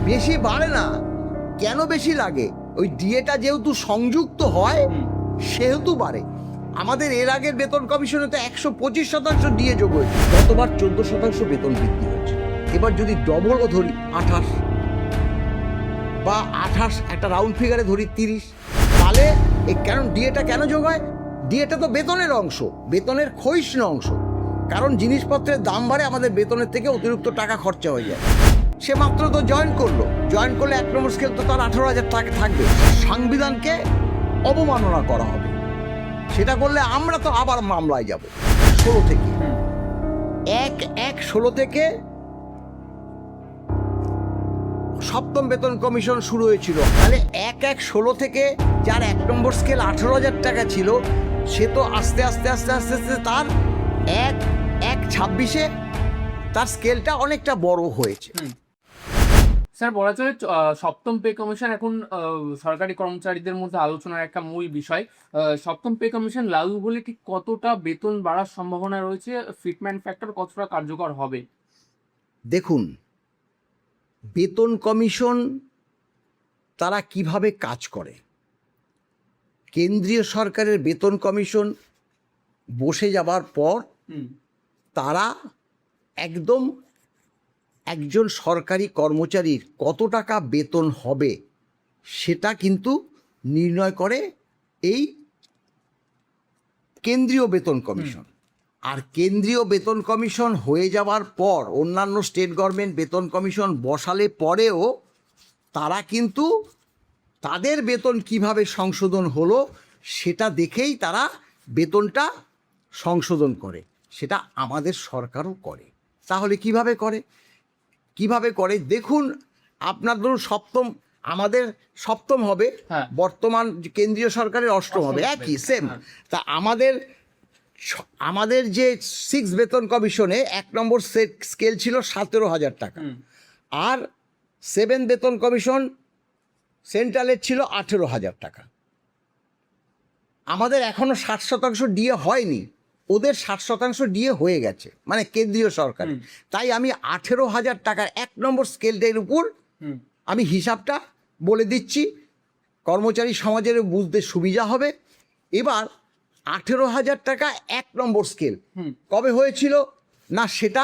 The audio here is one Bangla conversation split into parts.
বেশি বাড়ে না। কেন বেশি লাগে? ওই ডিএটা যেহেতু সংযুক্ত হয় সেহেতু বাড়ে। আমাদের এর আগের বেতন কমিশনে তো 125% ডিএ যোগ হয়েছে, গতবার 14% বেতন বৃদ্ধি হয়েছে। এবার যদি ডবলও ধরি 28 বা 28 একটা রাউন্ড ফিগারে ধরি 30, তাহলে কারণ ডিএটা কেন যোগ হয়? ডিএটা তো বেতনের অংশ, বেতনের ক্ষয়িষ্ণু অংশ। কারণ জিনিসপত্রের দাম বাড়ে, আমাদের বেতনের থেকে অতিরিক্ত টাকা খরচা হয়ে যায়। সে মাত্র তো জয়েন করলো, জয়েন করলে 1 নম্বর স্কেল তো তার 18,000 টাকা থাকবে। সংবিধানকে অবমাননা করা হবে। সেটা করলে আমরা তো আবার মামলায় যাব। 16 থেকে 1/1/16 থেকে সপ্তম বেতন কমিশন শুরু হয়েছিল। তাহলে 1/1/16 থেকে যার 1 নম্বর স্কেল 18,000 টাকা ছিল, সে তো আস্তে আস্তে আস্তে আস্তে আস্তে তার 1/1/26-এ তার স্কেলটা অনেকটা বড় হয়েছে। স্যার, বলা চলে সপ্তম পে কমিশন এখন সরকারি কর্মচারীদের মধ্যে আলোচনার একটা মূল বিষয়। সপ্তম পে কমিশন লাগু হলে ঠিক কতটা বেতন বাড়ার সম্ভাবনা রয়েছে? ফিটমেন্ট ফ্যাক্টর কতটা কার্যকর হবে? দেখুন, বেতন কমিশন তারা কিভাবে কাজ করে। কেন্দ্রীয় সরকারের বেতন কমিশন বসে যাবার পর তারা একদম একজন সরকারি কর্মচারীর কত টাকা বেতন হবে সেটা কিন্তু নির্ণয় করে এই কেন্দ্রীয় বেতন কমিশন। আর কেন্দ্রীয় বেতন কমিশন হয়ে যাওয়ার পর অন্যান্য স্টেট গভর্নমেন্ট বেতন কমিশন বসালে পরেও তারা কিন্তু তাদের বেতন কিভাবে সংশোধন হলো সেটা দেখেই তারা বেতনটা সংশোধন করে। সেটা আমাদের সরকারও করে। তাহলে কিভাবে করে দেখুন, আপনার ধরুন আমাদের সপ্তম হবে, বর্তমান কেন্দ্রীয় সরকারের অষ্টম হবে, একই সেম। তা আমাদের যে 6 বেতন কমিশনে 1 নম্বর স্কেল ছিল 17,000 টাকা, আর 7 বেতন কমিশন সেন্ট্রালের ছিল 18,000 টাকা। আমাদের এখনো 60% ডিএ হয়নি, ওদের 60% ডিএ হয়ে গেছে, মানে কেন্দ্রীয় সরকার। তাই আমি 18,000 টাকার 1 নম্বর স্কেলটার উপর আমি হিসাবটা বলে দিচ্ছি, কর্মচারী সমাজের বুঝতে সুবিধা হবে। এবার 18,000 টাকা 1 নম্বর স্কেল কবে হয়েছিল না, সেটা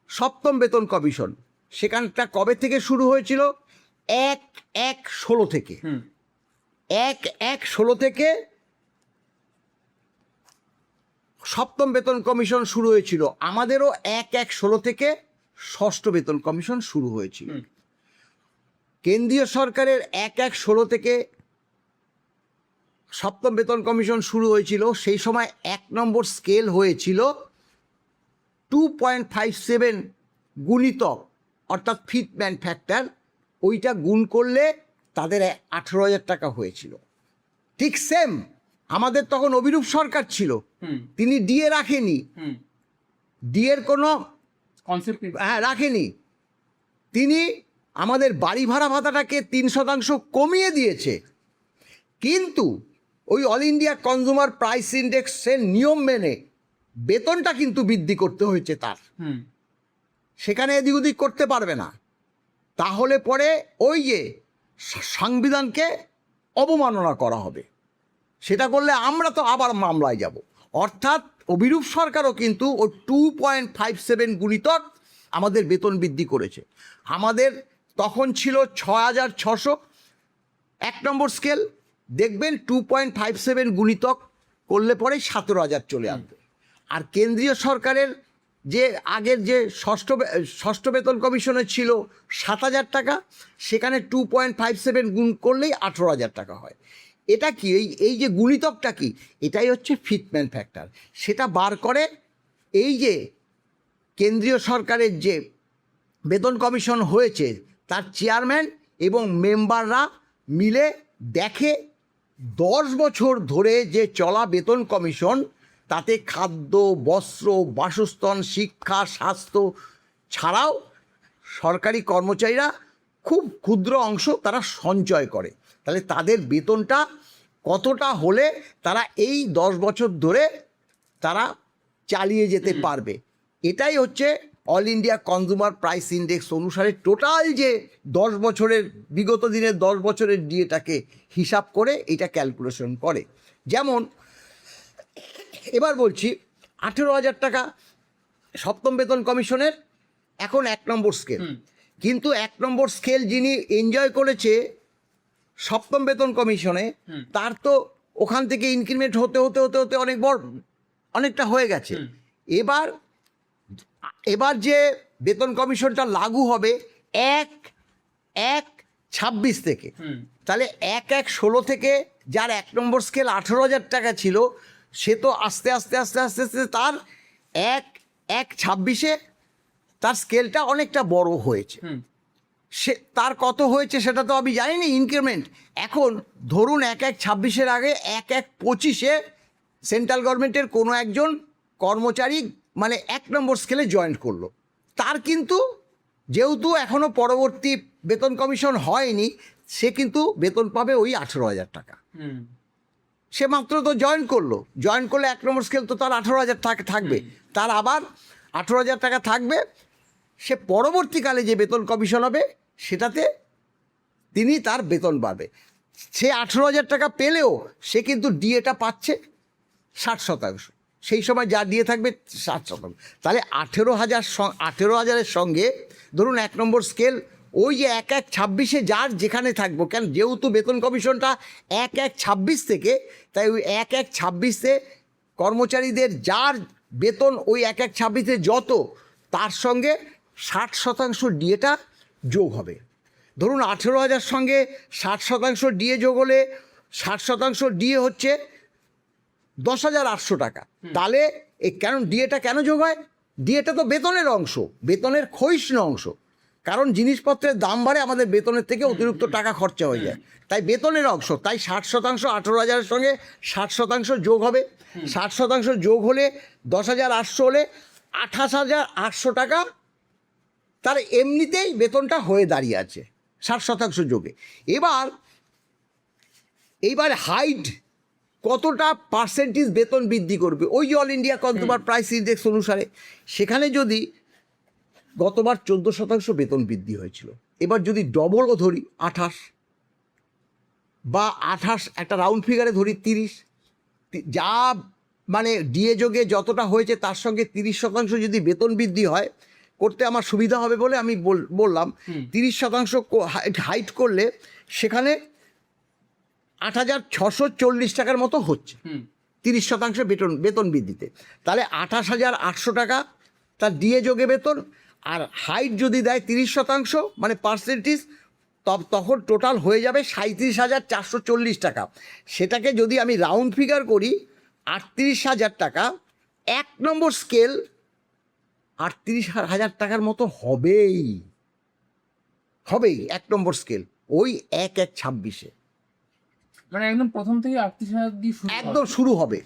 সপ্তম বেতন কমিশন, সেখানটা কবে থেকে শুরু হয়েছিল? 1/1/16 থেকে 1/1/16 থেকে সপ্তম বেতন কমিশন শুরু হয়েছিল। আমাদেরও 1/1/16 থেকে ষষ্ঠ বেতন কমিশন শুরু হয়েছিল। কেন্দ্রীয় সরকারের 1/1/16 থেকে সপ্তম বেতন কমিশন শুরু হয়েছিল। সেই সময় 1 নম্বর স্কেল হয়েছিল 2.57 গুণিতক, অর্থাৎ ফিটমেন্ট ফ্যাক্টর। ওইটা গুণ করলে তাদের 18,000 টাকা হয়েছিল। ঠিক সেম আমাদের তখন অভিরূপ সরকার ছিল, তিনি ডিএ রাখেনি, ডিএর কোনো কনসেপ্ট রাখেনি। তিনি আমাদের বাড়ি ভাড়া ভাতাটাকে 3% কমিয়ে দিয়েছে, কিন্তু ওই অল ইন্ডিয়া কনজিউমার প্রাইস ইন্ডেক্সের নিয়ম মেনে বেতনটা কিন্তু বৃদ্ধি করতে হয়েছে তার। সেখানে এদিক ওদিক করতে পারবে না, তাহলে পরে ওই যে সংবিধানকে অবমাননা করা হবে। সেটা করলে আমরা তো আবার মামলায় যাব। অর্থাৎ অভিরূপ সরকারও কিন্তু ওই 2.57 গুণিতক আমাদের বেতন বৃদ্ধি করেছে। আমাদের তখন ছিল 6,600 1 নম্বর স্কেল, দেখবেন 2.57 গুণিতক করলে পরে 17,000 চলে আসবে। আর কেন্দ্রীয় সরকারের যে আগের যে ষষ্ঠ বেতন কমিশনে ছিল 7,000 টাকা, সেখানে 2.57 গুণ করলেই 18,000 টাকা হয়। এটা কি এই যে গুণিতকটা কি, এটাই হচ্ছে ফিটমেন্ট ফ্যাক্টর। সেটা বার করে এই যে কেন্দ্রীয় সরকারের যে বেতন কমিশন হয়েছে তার চেয়ারম্যান এবং মেম্বাররা মিলে দেখে 10 বছর ধরে যে চলা বেতন কমিশন, তাতে খাদ্য, বস্ত্র, বাসস্থান, শিক্ষা, স্বাস্থ্য ছাড়াও সরকারি কর্মচারীরা খুব ক্ষুদ্র অংশ তারা সঞ্চয় করে। তাহলে তাদের বেতনটা কতটা হলে তারা এই 10 বছর ধরে তারা চালিয়ে যেতে পারবে, এটাই হচ্ছে all India consumer price index অনুসারে টোটাল যে 10 বছরের বিগত দিনের 10 বছরের ডিএটাকে হিসাব করে এটা ক্যালকুলেশন করে। যেমন এবার বলছি 18,000 টাকা সপ্তম বেতন কমিশনের এখন 1 নম্বর স্কেল, কিন্তু 1 নম্বর স্কেল যিনি এনজয় করেছে সপ্তম বেতন কমিশনে তার তো ওখান থেকে ইনক্রিমেন্ট হতে হতে হতে হতে অনেকটা হয়ে গেছে। এবার যে বেতন কমিশনটা লাগু হবে 1/1/26 থেকে, তাহলে 1/1/16 থেকে যার 1 নম্বর স্কেল 18,000 টাকা ছিল সে তো আস্তে আস্তে আস্তে আস্তে আস্তে তার 1/1/26-এ তার স্কেলটা অনেকটা বড় হয়েছে। সে তার কত হয়েছে সেটা তো আমি জানি না ইনক্রিমেন্ট। এখন ধরুন 1/1/26-এর আগে 1/1/25-এ সেন্ট্রাল গভর্নমেন্টের কোনো একজন কর্মচারী মানে 1 নম্বর স্কেলে জয়েন করলো, তার কিন্তু যেহেতু এখনও পরবর্তী বেতন কমিশন হয়নি সে কিন্তু বেতন পাবে ওই 18,000 টাকা। সে মাত্র তো জয়েন করলে 1 নম্বর স্কেল তো তার 18,000 থাকবে, তার আবার 18,000 টাকা থাকবে। সে পরবর্তীকালে যে বেতন কমিশন হবে সেটাতে তার বেতন বাড়বে। সে 18,000 টাকা পেলেও সে কিন্তু ডিএটা পাচ্ছে 60%, সেই সময় যা দিয়ে থাকবে 60%। তাহলে 18,000-এর সঙ্গে ধরুন 1 নম্বর স্কেল ওই যে 1/1/26-এ যার যেখানে থাকবো, কেন যেহেতু বেতন কমিশনটা 1/1/26 থেকে, তাই ওই 1/1/26-এ কর্মচারীদের যার বেতন ওই 1/1/26-এ যত তার সঙ্গে 60% ডিএটা যোগ হবে। ধরুন 18,000 সঙ্গে 60% ডিএ যোগ হলে 60% ডিএ হচ্ছে 10,800 টাকা। তাহলে কারণ ডিএটা কেন যোগ হয়? ডিএটা তো বেতনের অংশ, বেতনের ক্ষয়িষ্ণু অংশ, কারণ জিনিসপত্রের দাম বাড়ে, আমাদের বেতনের থেকে অতিরিক্ত টাকা খরচা হয়ে যায়, তাই বেতনের অংশ। তাই 60% 18,000-এর সঙ্গে 60% যোগ হবে। 60% যোগ হলে 10,800 হলে 28,800 টাকা তার এমনিতেই বেতনটা হয়ে দাঁড়িয়ে আছে 60% যোগে। এইবার হাইট কতটা পার্সেন্টেজ বেতন বৃদ্ধি করবে ওই যে all India consumer price index অনুসারে, সেখানে যদি গতবার 14% বেতন বৃদ্ধি হয়েছিল, এবার যদি ডবলও ধরি 28 বা 28 একটা রাউন্ড ফিগারে ধরি 30, যা মানে ডিএ যোগে যতটা হয়েছে তার সঙ্গে 30% যদি বেতন বৃদ্ধি হয়, করতে আমার সুবিধা হবে বলে আমি বললাম 30% হাইট করলে সেখানে 8,640 টাকার মতো হচ্ছে 30% বেতন বৃদ্ধিতে। তাহলে 28,800 টাকা তার ডিএ যোগে বেতন, আর হাইট যদি দেয় 30% মানে পার্সেন্টেজ, তখন টোটাল হয়ে যাবে 37,440 টাকা। সেটাকে যদি আমি রাউন্ড ফিগার করি 38,000 টাকা, 1 নম্বর স্কেল 38,000 টাকার মতো হবেই 1 নম্বর স্কেল ওই 1/1/26-এ, মানে একদম প্রথম থেকে 38,000 দিয়ে একদম শুরু হবে।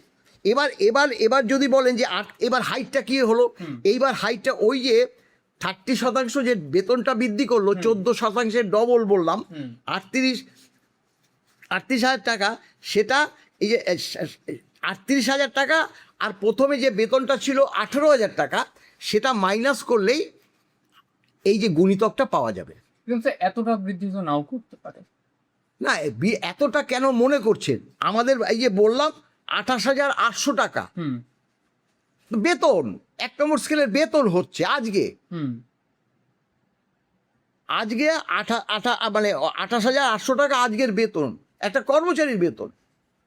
এবার যদি বলেন যে এবার হাইটটা কি হলো, এইবার হাইটটা ওই যে 30% যে বেতনটা বৃদ্ধি করলো 14%-এর ডবল বললাম 38,000 টাকা, সেটা এই যে 38,000 টাকা আর প্রথমে যে বেতনটা ছিল 18,000 টাকা সেটা মাইনাস করলেই এই যে গুণিতকটা পাওয়া যাবে। কিন্তু এতটা বৃদ্ধি তো নাও করতে পারে না, এতটা কেন মনে করছেন? আমাদের এই যে বললাম 28,800 টাকা বেতন 1 নম্বর স্কেলের বেতন হচ্ছে আজকে মানে 28,800 টাকা আজকের বেতন একটা কর্মচারীর বেতন।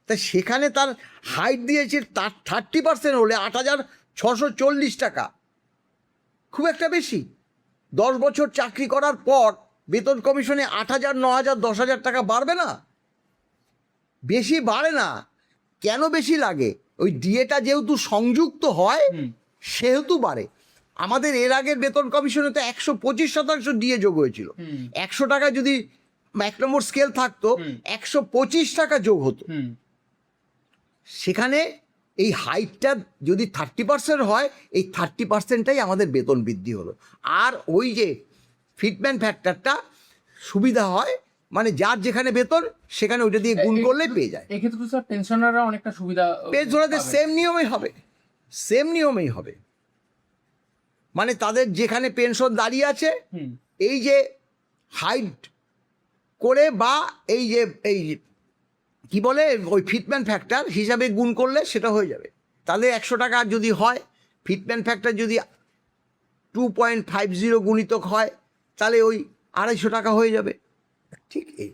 তাই সেখানে তার হাইট দিয়েছে তার 30% হলে 8,640 টাকা, খুব একটা বেশি। 10 বছর চাকরি করার পর বেতন কমিশনে 8,000, 9,000, 10,000 টাকা বাড়বে না? বেশি বাড়ে না। কেন বেশি লাগে? ওই ডিএটা যেহেতু সংযুক্ত হয় সেহেতু বাড়ে। আমাদের এর আগের বেতন কমিশনে তো 125% ডিএ যোগ হয়েছিল। 100 টাকা যদি 1 নম্বর স্কেল থাকতো 125 টাকা যোগ হতো। সেখানে এই হাইটটা যদি 30% হয়, এই 30%টাই আমাদের বেতন বৃদ্ধি হলো। আর ওই যে ফিটম্যান ফ্যাক্টরটা সুবিধা হয়, মানে যার যেখানে বেতন সেখানে ওইটা দিয়ে গুণ করলে পেয়ে যায়। এক্ষেত্রে তো স্যার পেনশনাররা অনেকটা সুবিধা, পেনশনারদের সেম নিয়মেই হবে। মানে তাদের যেখানে পেনশন দাঁড়িয়ে আছে হুম। এই যে হাইট করে বা এই যে কি বলে ওই ফিটম্যান ফ্যাক্টর হিসাবে গুণ করলে সেটা হয়ে যাবে। তাহলে 100 টাকা যদি হয়, ফিটম্যান ফ্যাক্টর যদি 2.50 গুণিতক হয়, তাহলে ওই 250 টাকা হয়ে যাবে। ঠিক এই